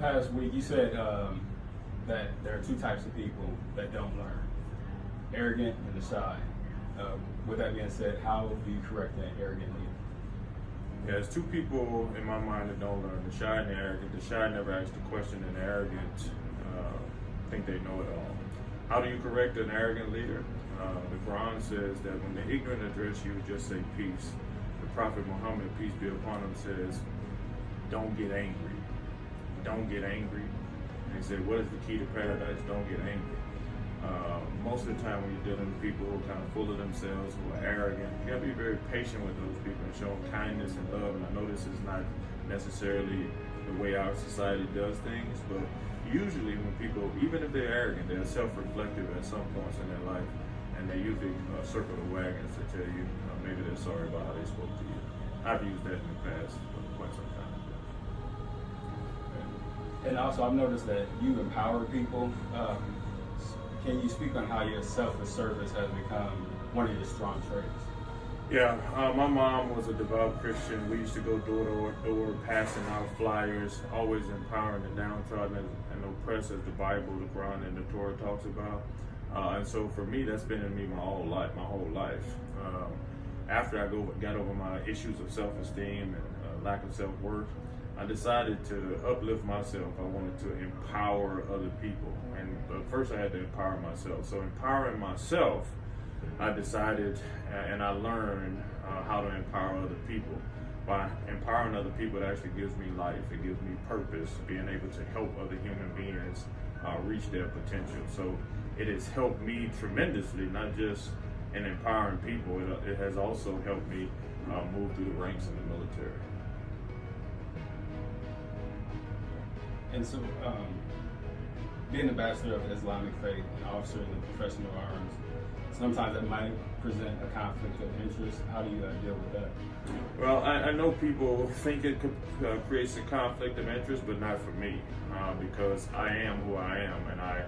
Past week, you said that there are two types of people that don't learn: arrogant and the shy. With that being said, how do you correct that arrogant leader? Yeah, there's two people in my mind that don't learn: the shy and the arrogant. The shy never asks the question, and the arrogant think they know it all. How do you correct an arrogant leader? The Quran says that when the ignorant address you, just say peace. The Prophet Muhammad, peace be upon him, says, don't get angry. Don't get angry. And he said, what is the key to paradise? Don't get angry. Most of the time when you're dealing with people who are kind of full of themselves, who are arrogant, you gotta be very patient with those people and show them kindness and love. And I know this is not necessarily the way our society does things, but usually when people, even if they're arrogant, they're self-reflective at some points in their life, and they usually circle the wagons to tell you maybe they're sorry about how they spoke to you. I've used that in the past for quite some time. And also, I've noticed that you empower people. Can you speak on how your selfless service has become one of your strong traits? Yeah, my mom was a devout Christian. We used to go door to door, passing out flyers, always empowering the downtrodden and oppressed, as the Bible, the Quran, and the Torah talks about. And so for me, that's been in me my whole life. After I got over my issues of self-esteem and lack of self-worth, I decided to uplift myself. I wanted to empower other people. And first I had to empower myself. So empowering myself, I decided and I learned how to empower other people. By empowering other people, it actually gives me life. It gives me purpose, being able to help other human beings reach their potential. So it has helped me tremendously, not just in empowering people. It has also helped me move through the ranks in the military. And so, being an ambassador of Islamic faith and officer in the profession of arms, sometimes that might present a conflict of interest. How do you deal with that? Well, I know people think it could create a conflict of interest, but not for me, because I am who I am, and I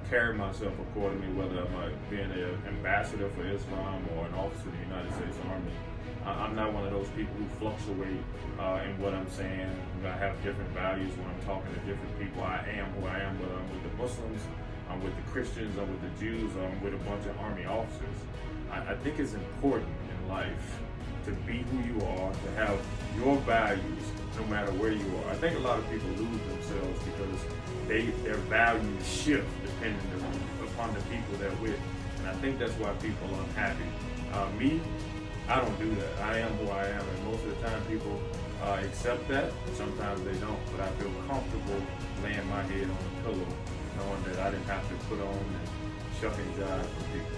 carry myself accordingly, whether I'm being an ambassador for Islam or an officer in the United States Army. I'm not one of those people who fluctuate in what I'm saying. I have different values when I'm talking to different people. I am who I am, whether I'm with the Muslims, I'm with the Christians, I'm with the Jews, I'm with a bunch of Army officers. I think it's important in life to be who you are, to have your values no matter where you are. I think a lot of people lose themselves because their values shift depending upon the people they're with. And I think that's why people are unhappy. Me, I don't do that. I am who I am, and most of the time people accept that. Sometimes they don't, but I feel comfortable laying my head on a pillow knowing that I didn't have to put on and shuck and jive for people.